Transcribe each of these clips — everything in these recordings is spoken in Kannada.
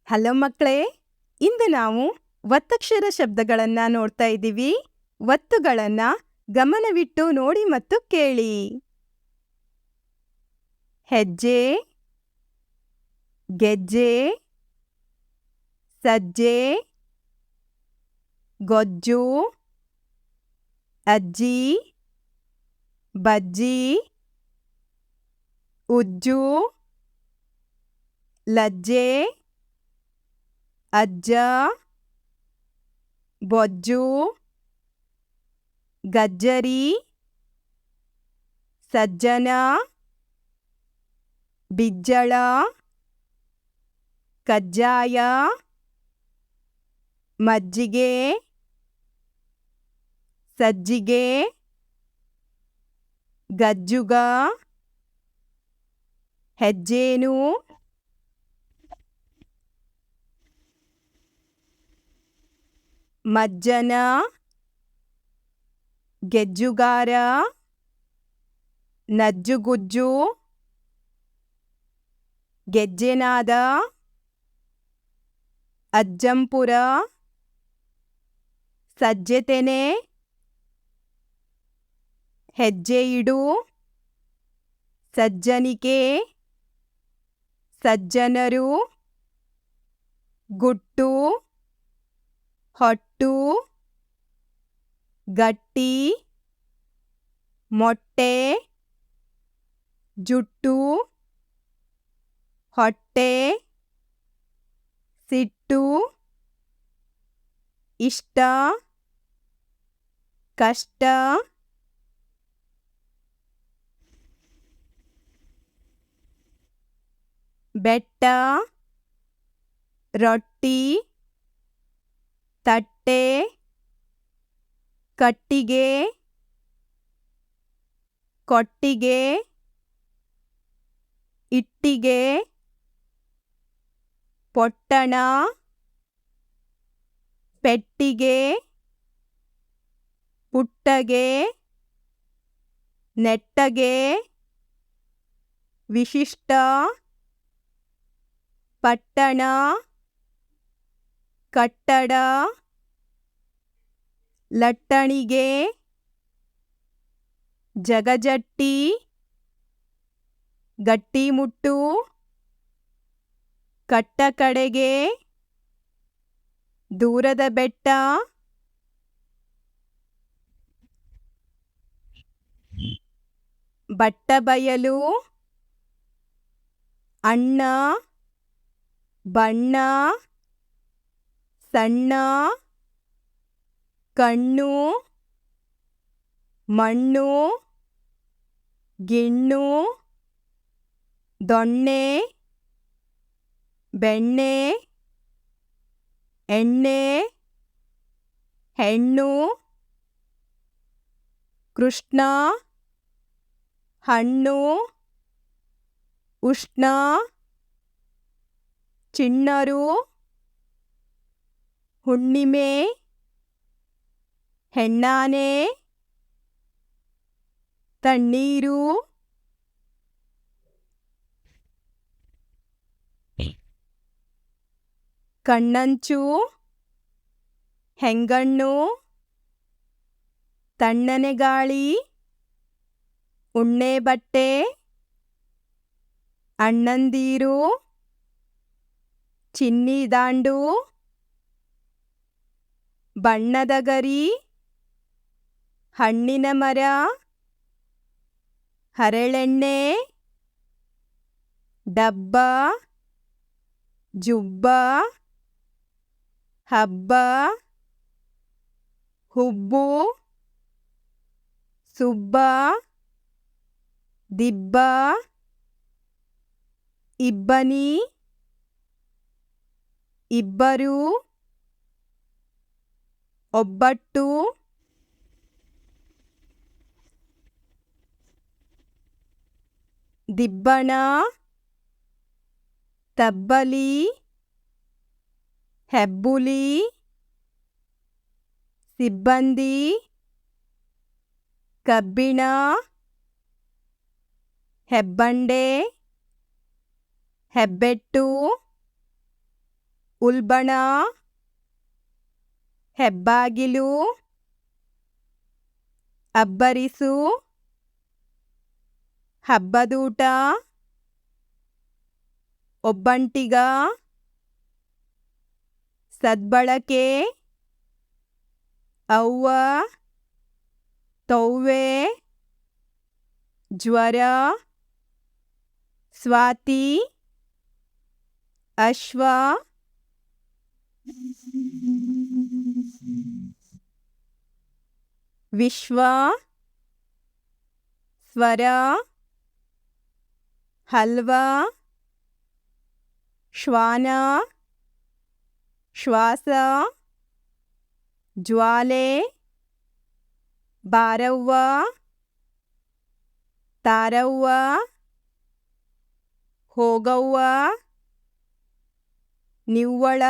ಹಲೋ ಮಕ್ಕಳೇ, ಇಂದು ನಾವು ಒತ್ತಕ್ಷರ ಶಬ್ದಗಳನ್ನು ನೋಡ್ತಾ ಇದ್ದೀವಿ. ಒತ್ತುಗಳನ್ನು ಗಮನವಿಟ್ಟು ನೋಡಿ ಮತ್ತು ಕೇಳಿ. ಹೆಜ್ಜೆ, ಗೆಜ್ಜೆ, ಸಜ್ಜೆ, ಗೊಜ್ಜು, ಅಜ್ಜಿ, ಬಜ್ಜಿ, ಉಜ್ಜು, ಲಜ್ಜೆ, ಅಜ್ಜ, ಬೊಜ್ಜು, ಗಜ್ಜರಿ, ಸಜ್ಜನ, ಬಿಜ್ಜಳ, ಕಜ್ಜಾಯ, ಮಜ್ಜಿಗೆ, ಸಜ್ಜಿಗೆ, ಗಜ್ಜುಗ, ಹೆಜ್ಜೇನು, ಮಜ್ಜನ, ಗೆಜ್ಜುಗಾರ, ನಜ್ಜುಗುಜ್ಜು, ಗೆಜ್ಜೆನಾದ, ಅಜ್ಜಂಪುರ, ಸಜ್ಜೆತೆನೆ, ಹೆಜ್ಜೆ ಇಡು, ಸಜ್ಜನಿಕೆ, ಸಜ್ಜನರು, ಗುಟ್ಟು, ಹೊಟ್ಟು, ಗಟ್ಟಿ, ಮೊಟ್ಟೆ, ಜುಟ್ಟು, ಹೊಟ್ಟೆ, ಸಿಟ್ಟು, ಇಷ್ಟ, ಕಷ್ಟ, ಬೆಟ್ಟ, ರೊಟ್ಟಿ, ತಟ್ಟೆ, ಕಟ್ಟಿಗೆ, ಕೊಟ್ಟಿಗೆ, ಇಟ್ಟಿಗೆ, ಪೊಟ್ಟಣ, ಪೆಟ್ಟಿಗೆ, ಪುಟ್ಟಗೆ, ನೆಟ್ಟಗೆ, ವಿಶಿಷ್ಟ, ಪಟ್ಟಣ, ಕಟ್ಟಡ, ಲಟ್ಟಣಿಗೆ, ಜಗಜಟ್ಟಿ, ಗಟ್ಟಿಮುಟ್ಟು, ಕಟ್ಟಕಡೆಗೆ, ದೂರದ ಬೆಟ್ಟ, ಬಟ್ಟಬಯಲು, ಅಣ್ಣ, ಬಣ್ಣ, ಸಣ್ಣ, ಕಣ್ಣು, ಮಣ್ಣು, ಗಿಣ್ಣು, ದೊಣ್ಣೆ, ಬೆಣ್ಣೆ, ಎಣ್ಣೆ, ಹೆಣ್ಣು, ಕೃಷ್ಣ, ಹಣ್ಣು, ಉಷ್ಣ, ಚಿಣ್ಣರು, ಹುಣ್ಣಿಮೆ, ಹೆಣ್ಣಾನೆ, ತಣ್ಣೀರು, ಕಣ್ಣಂಚು, ಹೆಂಗಣ್ಣು, ತಣ್ಣನೆ ಗಾಳಿ, ಉಣ್ಣೆ ಬಟ್ಟೆ, ಅಣ್ಣಂದೀರು, ಚಿನ್ನಿ ದಾಂಡು, ಬಣ್ಣದ ಗರಿ, ಹಣ್ಣಿನ ಮರ, ಹರಳೆಣ್ಣೆ, ಡಬ್ಬ, ಜುಬ್ಬ, ಹಬ್ಬ, ಹುಬ್ಬು, ಸುಬ್ಬ, ದಿಬ್ಬ, ಇಬ್ಬನಿ, ಇಬ್ಬರು, ಒಬ್ಬಟ್ಟು, ದಿಬ್ಬಣ, ತಬ್ಬಲಿ, ಹೆಬ್ಬುಲಿ, ಸಿಬ್ಬಂದಿ, ಕಬ್ಬಿಣ, ಹೆಬ್ಬಂಡೆ, ಹೆಬ್ಬೆಟ್ಟು, ಉಲ್ಬಣ, ಹೆಬ್ಬಾಗಿಲು, ಅಬ್ಬರಿಸು, ಹಬ್ಬದೂಟ, ಒಬ್ಬಂಟಿಗ, ಸದ್ಬಳಕೆ, ಅವ್ವ, ತೌವೆ, ಜ್ವರ, ಸ್ವಾತಿ, ಅಶ್ವ, ವಿಶ್ವ, ಸ್ವರ, ಹಲ್ವಾ, ಶ್ವಾನ, ಶ್ವಾಸ, ಜ್ವಾಲೆ, ಬಾರವ್ವ, ತಾರವ್ವ, ಹೋಗವ್ವ, ನಿವ್ವಳ,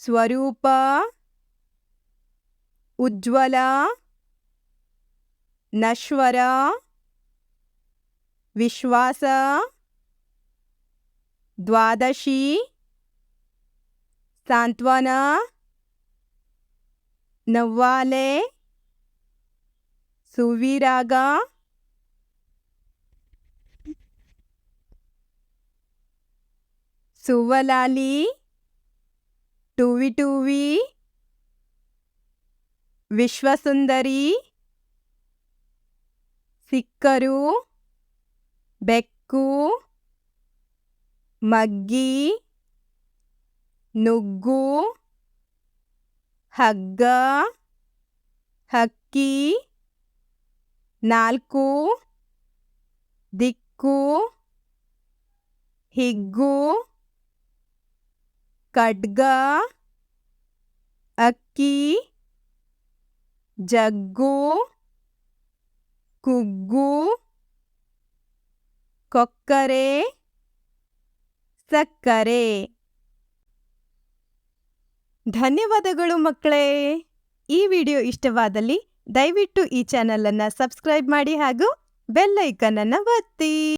ಸ್ವರೂಪ, ಉಜ್ವಲ, ನಶ್ವರ, ವಿಶ್ವಾಸ, ದ್ವಾದಶಿ, ಸಾಂತ್ವನ, ನವ್ವಾಲೆ, ಸುವಿರಾಗ, ಸುವಲಾಲಿ, ಟುವಿ ಟುವಿ, ವಿಶ್ವಸುಂದರಿ, ಸಿಕ್ಕರು, ಬೆಕ್ಕು, ಮಗ್ಗಿ, ನುಗ್ಗು, ಹಗ್ಗ, ಹಕ್ಕಿ, ನಾಲ್ಕು, ದಿಕ್ಕು, ಹಿಗ್ಗು, ಖಡ್ಗ, ಅಕ್ಕಿ, ಜಗ್ಗು, ಕುಗ್ಗು, ಕೊಕ್ಕರೆ, ಸಕ್ಕರೆ. ಧನ್ಯವಾದಗಳು ಮಕ್ಕಳೇ. ಈ ವಿಡಿಯೋ ಇಷ್ಟವಾದಲ್ಲಿ ದಯವಿಟ್ಟು ಈ ಚಾನಲನ್ನು ಸಬ್ಸ್ಕ್ರೈಬ್ ಮಾಡಿ ಹಾಗೂ ಬೆಲ್ ಐಕನ್ ಅನ್ನು ಒತ್ತಿ.